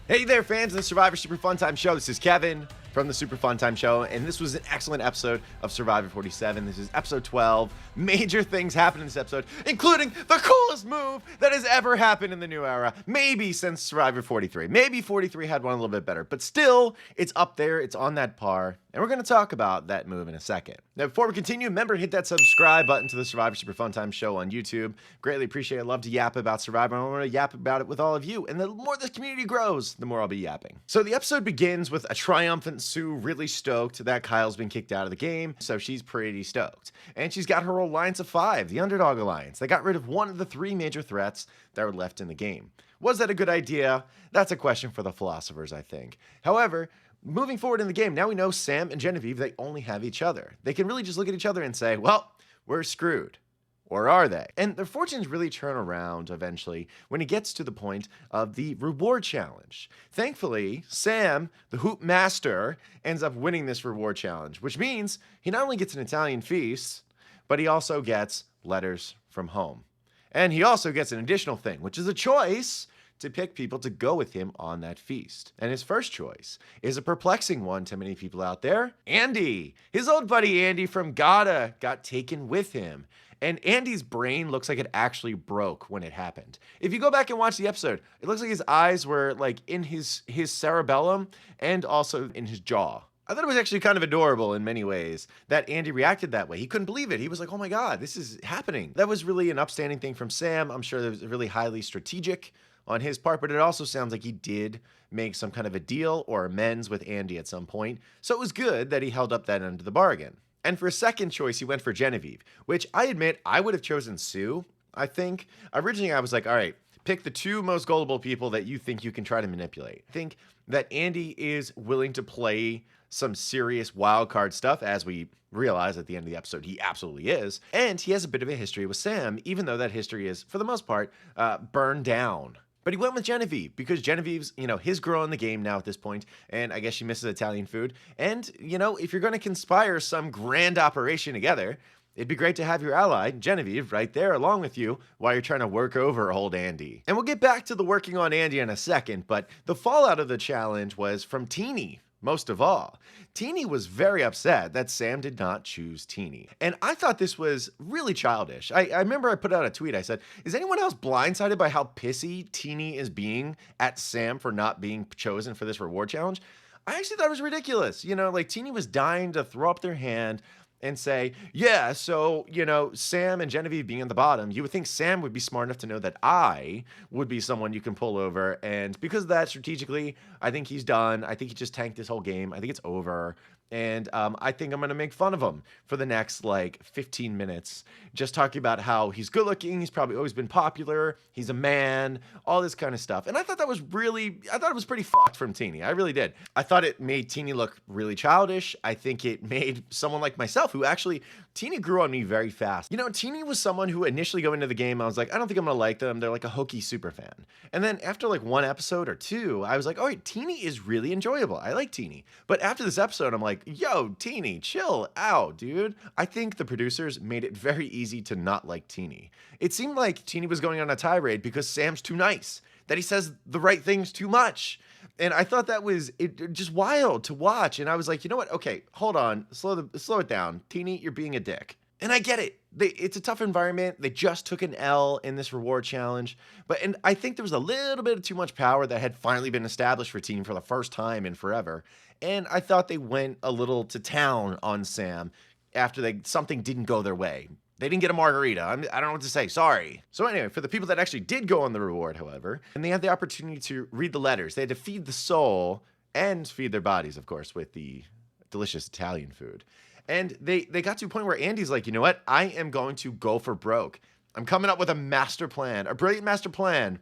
Hey there, fans of the Survivor Super Fun Time Show. This is Kevin from the Super Fun Time Show, and this was an excellent episode of Survivor 47. This is episode 12. Major things happened in this episode, including the coolest move that has ever happened in the new era, maybe since Survivor 43. Maybe 43 had one a little bit better, but still, it's up there. It's on that par, and we're going to talk about that move in a second. Now, before we continue, remember, hit that subscribe button to the Survivor Super Fun Time Show on YouTube. Greatly appreciate it. I love to yap about Survivor, and I want to yap about it with all of you, and the more this community grows, the more I'll be yapping. So the episode begins with a triumphant Sue really stoked that Kyle's been kicked out of the game, so she's pretty stoked. And she's got her alliance of 5, the Underdog Alliance. They got rid of one of the 3 major threats that were left in the game. Was that a good idea? That's a question for the philosophers, I think. However, moving forward in the game, now we know Sam and Genevieve, they only have each other. They can really just look at each other and say, well, we're screwed. Or are they? And their fortunes really turn around eventually when it gets to the point of the reward challenge. Thankfully, Sam, the Hoop Master, ends up winning this reward challenge, which means he not only gets an Italian feast, but he also gets letters from home. And he also gets an additional thing, which is a choice to pick people to go with him on that feast. And his first choice is a perplexing one to many people out there. Andy! His old buddy Andy from Gada got taken with him. And Andy's brain looks like it actually broke when it happened. If you go back and watch the episode, it looks like his eyes were like in his cerebellum and also in his jaw. I thought it was actually kind of adorable in many ways that Andy reacted that way. He couldn't believe it. He was like, oh my God, this is happening. That was really an upstanding thing from Sam. I'm sure that was really highly strategic on his part, but it also sounds like he did make some kind of a deal or amends with Andy at some point. So it was good that he held up that end of the bargain. And for a second choice, he went for Genevieve, which I admit I would have chosen Sue, I think. Originally, I was like, all right, pick the 2 most gullible people that you think you can try to manipulate. I think that Andy is willing to play some serious wild card stuff, as we realize at the end of the episode he absolutely is. And he has a bit of a history with Sam, even though that history is, for the most part, burned down. But he went with Genevieve because Genevieve's, his girl in the game now at this point, and I guess she misses Italian food. And, if you're going to conspire some grand operation together, it'd be great to have your ally, Genevieve, right there along with you while you're trying to work over old Andy. And we'll get back to the working on Andy in a second, but the fallout of the challenge was from Teeny. Most of all, Teeny was very upset that Sam did not choose Teeny. And I thought this was really childish. I remember I put out a tweet. I said, is anyone else blindsided by how pissy Teeny is being at Sam for not being chosen for this reward challenge? I actually thought it was ridiculous. Teeny was dying to throw up their hand and say, yeah, so, Sam and Genevieve being at the bottom, you would think Sam would be smart enough to know that I would be someone you can pull over. And because of that, strategically, I think he's done. I think he just tanked this whole game. I think it's over. And I think I'm going to make fun of him for the next 15 minutes, just talking about how he's good looking. He's probably always been popular. He's a man, all this kind of stuff. And I thought it was pretty fucked from Teeny. I really did. I thought it made Teeny look really childish. I think it made someone like myself, who actually, Teeny grew on me very fast. Teeny was someone who initially going into the game, I was like, I don't think I'm going to like them. They're like a hokey super fan. And then after 1 episode or 2, I was like, oh, wait, Teeny is really enjoyable. I like Teeny. But after this episode, I'm like, yo, Teeny, chill out, dude. I think the producers made it very easy to not like Teeny. It seemed like Teeny was going on a tirade because Sam's too nice, that he says the right things too much. And I thought that was just wild to watch. And I was like, you know what? Okay, hold on. Slow it down. Teeny, you're being a dick. And I get it. It's a tough environment. They just took an L in this reward challenge. And I think there was a little bit of too much power that had finally been established for Team for the first time in forever. And I thought they went a little to town on Sam after something didn't go their way. They didn't get a margarita. I don't know what to say. Sorry. So anyway, for the people that actually did go on the reward, however, and they had the opportunity to read the letters, they had to feed the soul and feed their bodies, of course, with the delicious Italian food. And they got to a point where Andy's like, you know what? I am going to go for broke. I'm coming up with a master plan, a brilliant master plan.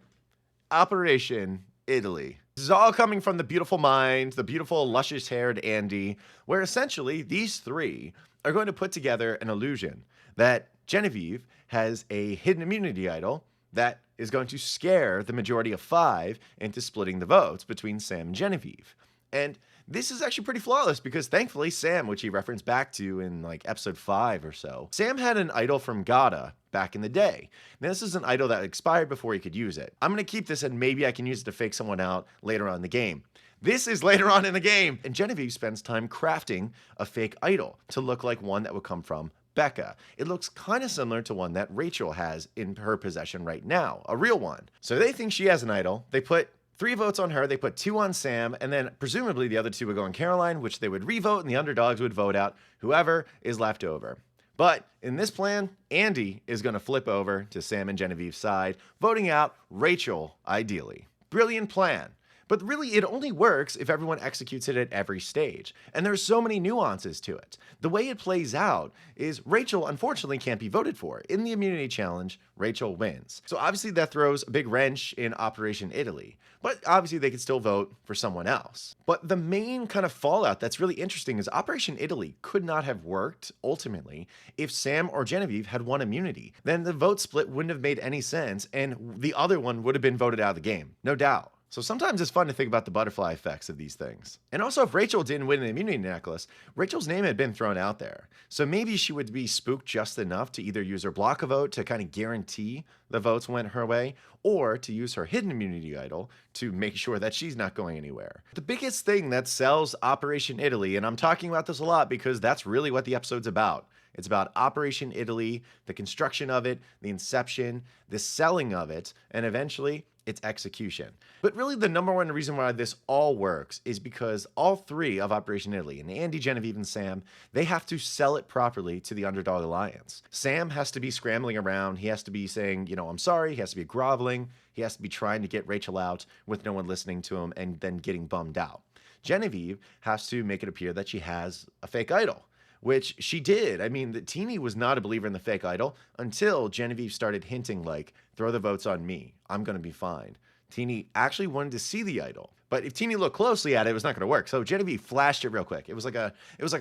Operation Italy. This is all coming from the beautiful mind, the beautiful, luscious-haired Andy, where essentially these 3 are going to put together an illusion that Genevieve has a hidden immunity idol that is going to scare the majority of 5 into splitting the votes between Sam and Genevieve. And This is actually pretty flawless because thankfully Sam, which he referenced back to in like episode 5 or so, Sam had an idol from Gada back in the day. Now, this is an idol that expired before he could use it. I'm going to keep this and maybe I can use it to fake someone out later on in the game. This is later on in the game, and Genevieve spends time crafting a fake idol to look like one that would come from Becca. It looks kind of similar to one that Rachel has in her possession right now, a real one. So they think she has an idol. They put 3 votes on her, they put 2 on Sam, and then presumably the other 2 would go on Caroline, which they would re-vote, and the underdogs would vote out whoever is left over. But in this plan, Andy is going to flip over to Sam and Genevieve's side, voting out Rachel, ideally. Brilliant plan. But really, it only works if everyone executes it at every stage. And there's so many nuances to it. The way it plays out is Rachel, unfortunately, can't be voted for. In the immunity challenge, Rachel wins. So obviously that throws a big wrench in Operation Italy. But obviously they could still vote for someone else. But the main kind of fallout that's really interesting is Operation Italy could not have worked, ultimately, if Sam or Genevieve had won immunity. Then the vote split wouldn't have made any sense, and the other one would have been voted out of the game. No doubt. So sometimes it's fun to think about the butterfly effects of these things. And also, if Rachel didn't win the immunity necklace, Rachel's name had been thrown out there. So maybe she would be spooked just enough to either use her block a vote to kind of guarantee the votes went her way, or to use her hidden immunity idol to make sure that she's not going anywhere. The biggest thing that sells Operation Italy, and I'm talking about this a lot because that's really what the episode's about. It's about Operation Italy, the construction of it, the inception, the selling of it, and eventually its execution. But really the number one reason why this all works is because all 3 of Operation Italy, and Andy, Genevieve, and Sam, they have to sell it properly to the Underdog Alliance. Sam has to be scrambling around. He has to be saying, I'm sorry. He has to be groveling. He has to be trying to get Rachel out with no one listening to him and then getting bummed out. Genevieve has to make it appear that she has a fake idol, which she did. I mean, Teeny was not a believer in the fake idol until Genevieve started hinting like, throw the votes on me. I'm going to be fine. Teeny actually wanted to see the idol. But if Teeny looked closely at it, it was not going to work. So Genevieve flashed it real quick. It was like a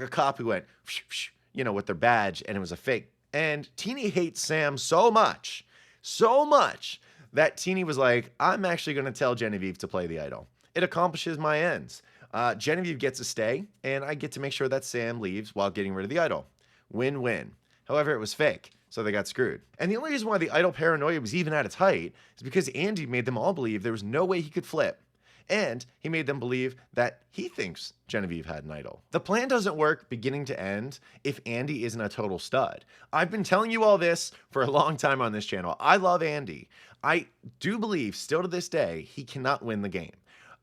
cop who went, with their badge, and it was a fake. And Teeny hates Sam so much that Teeny was like, I'm actually going to tell Genevieve to play the idol. It accomplishes my ends. Genevieve gets to stay, and I get to make sure that Sam leaves while getting rid of the idol. Win-win. However, it was fake, so they got screwed. And the only reason why the idol paranoia was even at its height is because Andy made them all believe there was no way he could flip. And he made them believe that he thinks Genevieve had an idol. The plan doesn't work beginning to end if Andy isn't a total stud. I've been telling you all this for a long time on this channel. I love Andy. I do believe, still to this day, he cannot win the game.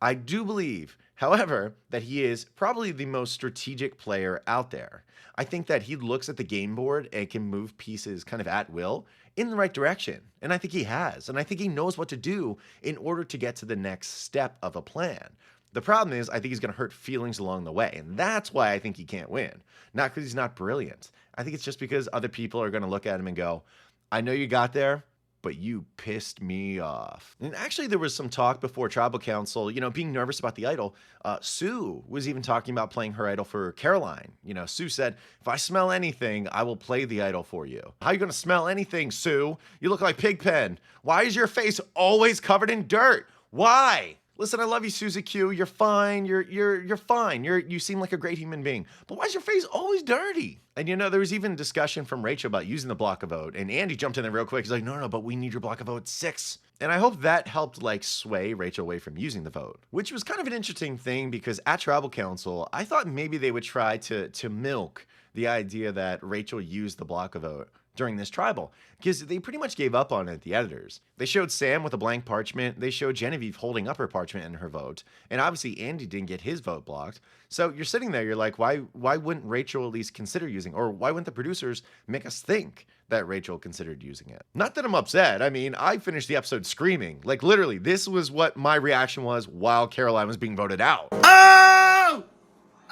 I do believe, however, that he is probably the most strategic player out there. I think that he looks at the game board and can move pieces kind of at will in the right direction. And I think he has. And I think he knows what to do in order to get to the next step of a plan. The problem is, I think he's going to hurt feelings along the way. And that's why I think he can't win. Not because he's not brilliant. I think it's just because other people are going to look at him and go, I know you got there, but you pissed me off. And actually, there was some talk before Tribal Council, being nervous about the idol. Sue was even talking about playing her idol for Caroline. Sue said, if I smell anything, I will play the idol for you. How are you going to smell anything, Sue? You look like Pigpen. Why is your face always covered in dirt? Why? Listen, I love you, Susie Q. You're fine. You're fine. You seem like a great human being. But why is your face always dirty? And there was even discussion from Rachel about using the block of vote. And Andy jumped in there real quick. He's like, no, but we need your block of vote 6. And I hope that helped sway Rachel away from using the vote, which was kind of an interesting thing because at Tribal Council, I thought maybe they would try to milk the idea that Rachel used the block of vote during this tribal, because they pretty much gave up on it, the editors. They showed Sam with a blank parchment, they showed Genevieve holding up her parchment and her vote, and obviously Andy didn't get his vote blocked. So you're sitting there, you're like, why wouldn't Rachel at least consider using, or why wouldn't the producers make us think that Rachel considered using it? Not that I'm upset. I mean, I finished the episode screaming. Literally, this was what my reaction was while Caroline was being voted out. Oh!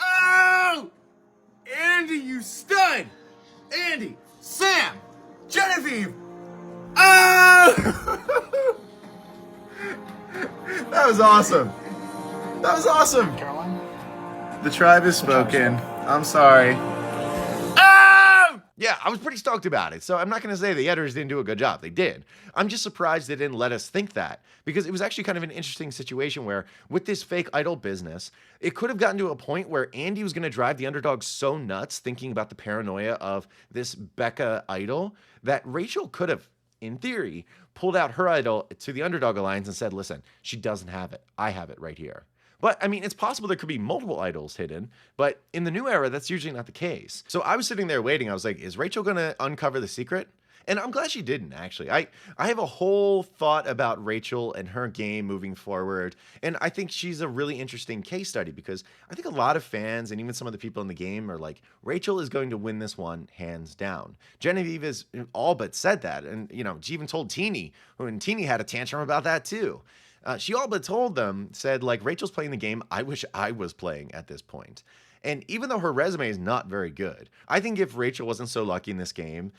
Oh! Andy, you stud! Andy! Sam! Genevieve! Oh! That was awesome. That was awesome. Caroline? The tribe has spoken. I'm sorry. Oh! Yeah, I was pretty stoked about it. So I'm not going to say the editors didn't do a good job. They did. I'm just surprised they didn't let us think that, because it was actually kind of an interesting situation where with this fake idol business, it could have gotten to a point where Andy was going to drive the underdog so nuts thinking about the paranoia of this Becca idol that Rachel could have, in theory, pulled out her idol to the underdog alliance and said, listen, she doesn't have it. I have it right here. But I mean, it's possible there could be multiple idols hidden, but in the new era, that's usually not the case. So I was sitting there waiting. I was like, is Rachel going to uncover the secret? And I'm glad she didn't, actually. I have a whole thought about Rachel and her game moving forward. And I think she's a really interesting case study because I think a lot of fans and even some of the people in the game are like, Rachel is going to win this one hands down. Genevieve has all but said that. And, you know, she even told Teeny, and Teeny had a tantrum about that too. She all but told them, said, like, Rachel's playing the game I wish I was playing at this point. And even though her resume is not very good, I think if Rachel wasn't so lucky in this game,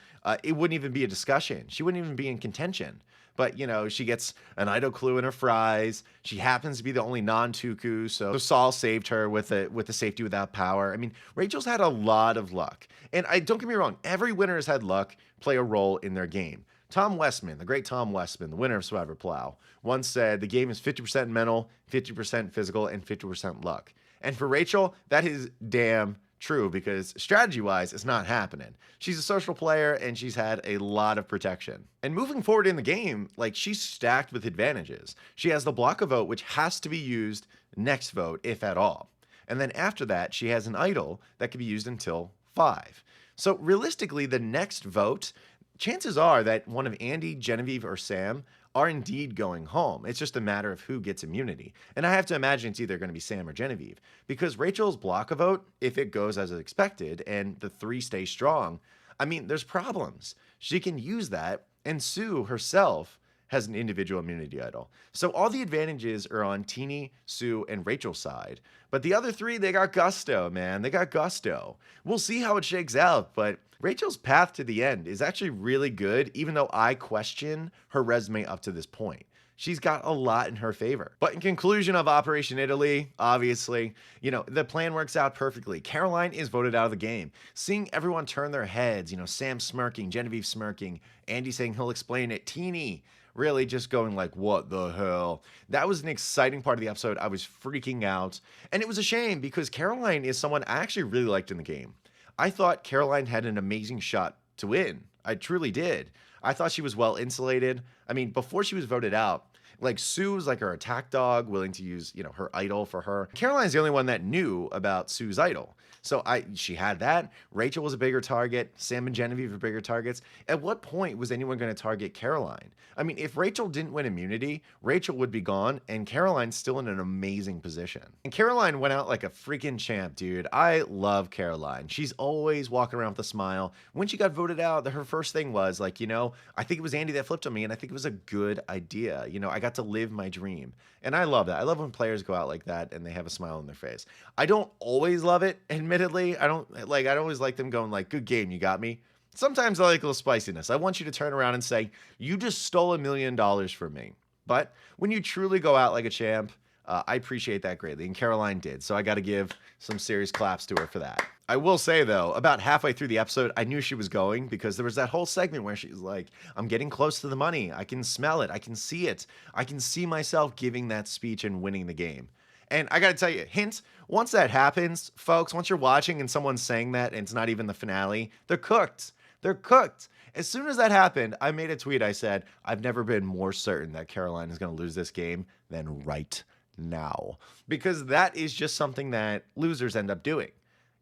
it wouldn't even be a discussion. She wouldn't even be in contention. But, you know, she gets an idol clue in her fries. She happens to be the only non-Tuku, so Saul saved her with the safety without power. I mean, Rachel's had a lot of luck. And don't get me wrong, every winner has had luck play a role in their game. Tom Westman, the great Tom Westman, the winner of Survivor Plow, once said the game is 50% mental, 50% physical, and 50% luck. And for Rachel, that is damn true because strategy-wise, it's not happening. She's a social player and she's had a lot of protection. And moving forward in the game, like, she's stacked with advantages. She has the block of vote, which has to be used next vote, if at all. And then after that, she has an idol that can be used until 5. So realistically, the next vote, chances are that one of Andy, Genevieve, or Sam are indeed going home. It's just a matter of who gets immunity. And I have to imagine it's either going to be Sam or Genevieve, because Rachel's block a vote, if it goes as expected and the 3 stay strong, I mean, there's problems. She can use that, and Sue herself has an individual immunity idol. So all the advantages are on Teeny, Sue, and Rachel's side. But the other 3, they got gusto, man. They got gusto. We'll see how it shakes out, but Rachel's path to the end is actually really good, even though I question her resume up to this point. She's got a lot in her favor. But in conclusion of Operation Italy, obviously, you know, the plan works out perfectly. Caroline is voted out of the game. Seeing everyone turn their heads, you know, Sam smirking, Genevieve smirking, Andy saying he'll explain it, Teeny really just going like, what the hell? That was an exciting part of the episode. I was freaking out. And it was a shame because Caroline is someone I actually really liked in the game. I thought Caroline had an amazing shot to win. I truly did. I thought she was well insulated. I mean, before she was voted out, like, Sue was like her attack dog, willing to use, you know, her idol for her. Caroline's the only one that knew about Sue's idol. So she had that. Rachel was a bigger target. Sam and Genevieve were bigger targets. At what point was anyone going to target Caroline? I mean, if Rachel didn't win immunity, Rachel would be gone, and Caroline's still in an amazing position. And Caroline went out like a freaking champ, dude. I love Caroline. She's always walking around with a smile. When she got voted out, her first thing was like, you know, I think it was Andy that flipped on me, and I think it was a good idea. You know, I got to live my dream. And I love that. I love when players go out like that and they have a smile on their face. I don't always love it, admittedly. I don't always like them going like, good game, you got me. Sometimes I like a little spiciness. I want you to turn around and say, you just stole $1 million from me. But when you truly go out like a champ, I appreciate that greatly. And Caroline did. So I got to give some serious claps to her for that. I will say, though, about halfway through the episode, I knew she was going because there was that whole segment where she's like, I'm getting close to the money. I can smell it. I can see it. I can see myself giving that speech and winning the game. And I got to tell you, hint, once that happens, folks, once you're watching and someone's saying that and it's not even the finale, they're cooked. They're cooked. As soon as that happened, I made a tweet. I said, I've never been more certain that Caroline is going to lose this game than right now. Because that is just something that losers end up doing.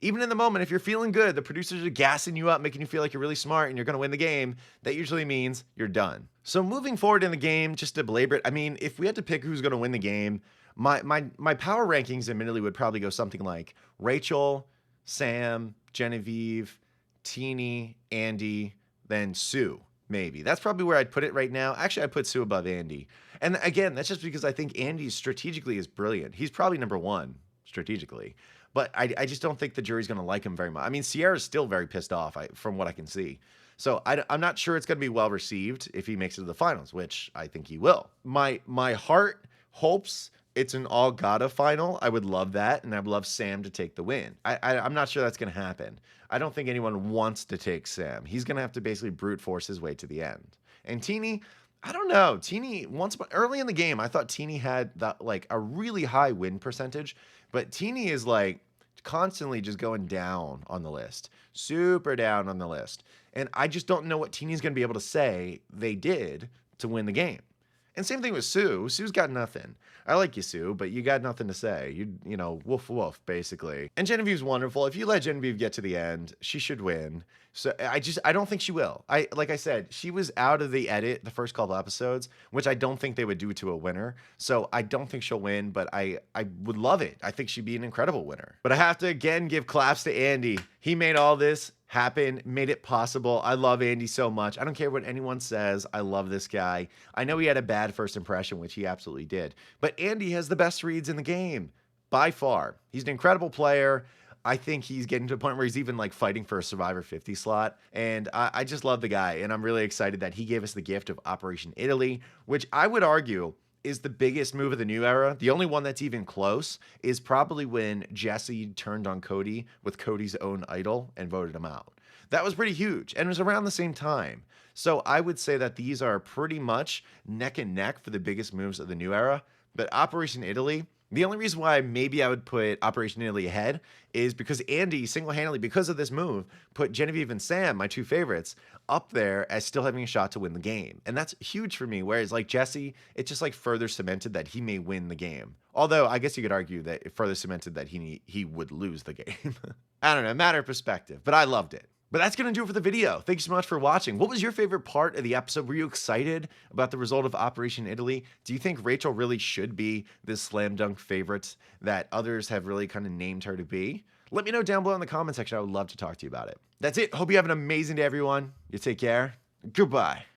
Even in the moment, if you're feeling good, the producers are gassing you up, making you feel like you're really smart and you're going to win the game. That usually means you're done. So moving forward in the game, just to belabor it, I mean, if we had to pick who's going to win the game, my power rankings admittedly would probably go something like Rachel, Sam, Genevieve, Teeny, Andy, then Sue, maybe. That's probably where I'd put it right now. Actually, I'd put Sue above Andy. And again, that's just because I think Andy strategically is brilliant. He's probably number 1 strategically. But I just don't think the jury's going to like him very much. I mean, Sierra's still very pissed off from what I can see. So I'm not sure it's going to be well received if he makes it to the finals, which I think he will. My heart hopes it's an all Gata final, I would love that, and I would love Sam to take the win. I'm not sure that's going to happen. I don't think anyone wants to take Sam. He's going to have to basically brute force his way to the end. And Teeny, I don't know. Teeny, early in the game, I thought Teeny had that like a really high win percentage, but Teeny is like constantly just going down on the list, super down on the list. And I just don't know what Teeny's going to be able to say they did to win the game. And same thing with Sue. Sue's got nothing. I like you, Sue, but you got nothing to say. You know, woof woof, basically. And Genevieve's wonderful. If you let Genevieve get to the end, she should win. So I don't think she will. Like I said, she was out of the edit the first couple episodes, which I don't think they would do to a winner. So I don't think she'll win, but I would love it. I think she'd be an incredible winner. But I have to again give claps to Andy. He made all this happen, made it possible. I love Andy so much. I don't care what anyone says. I love this guy. I know he had a bad first impression, which he absolutely did. But Andy has the best reads in the game by far. He's an incredible player. I think he's getting to a point where he's even like fighting for a Survivor 50 slot. And I just love the guy. And I'm really excited that he gave us the gift of Operation Italy, which I would argue is the biggest move of the new era. The only one that's even close is probably when Jesse turned on Cody with Cody's own idol and voted him out. That was pretty huge, and it was around the same time. So I would say that these are pretty much neck and neck for the biggest moves of the new era. But Operation Italy, the only reason why maybe I would put Operation Italy ahead is because Andy single-handedly, because of this move, put Genevieve and Sam, my two favorites, up there as still having a shot to win the game. And that's huge for me, whereas like Jesse, it just like further cemented that he may win the game. Although I guess you could argue that it further cemented that he would lose the game. I don't know, matter of perspective, but I loved it. But that's going to do it for the video. Thank you so much for watching. What was your favorite part of the episode? Were you excited about the result of Operation Italy? Do you think Rachel really should be this slam dunk favorite that others have really kind of named her to be? Let me know down below in the comment section. I would love to talk to you about it. That's it. Hope you have an amazing day, everyone. You take care. Goodbye.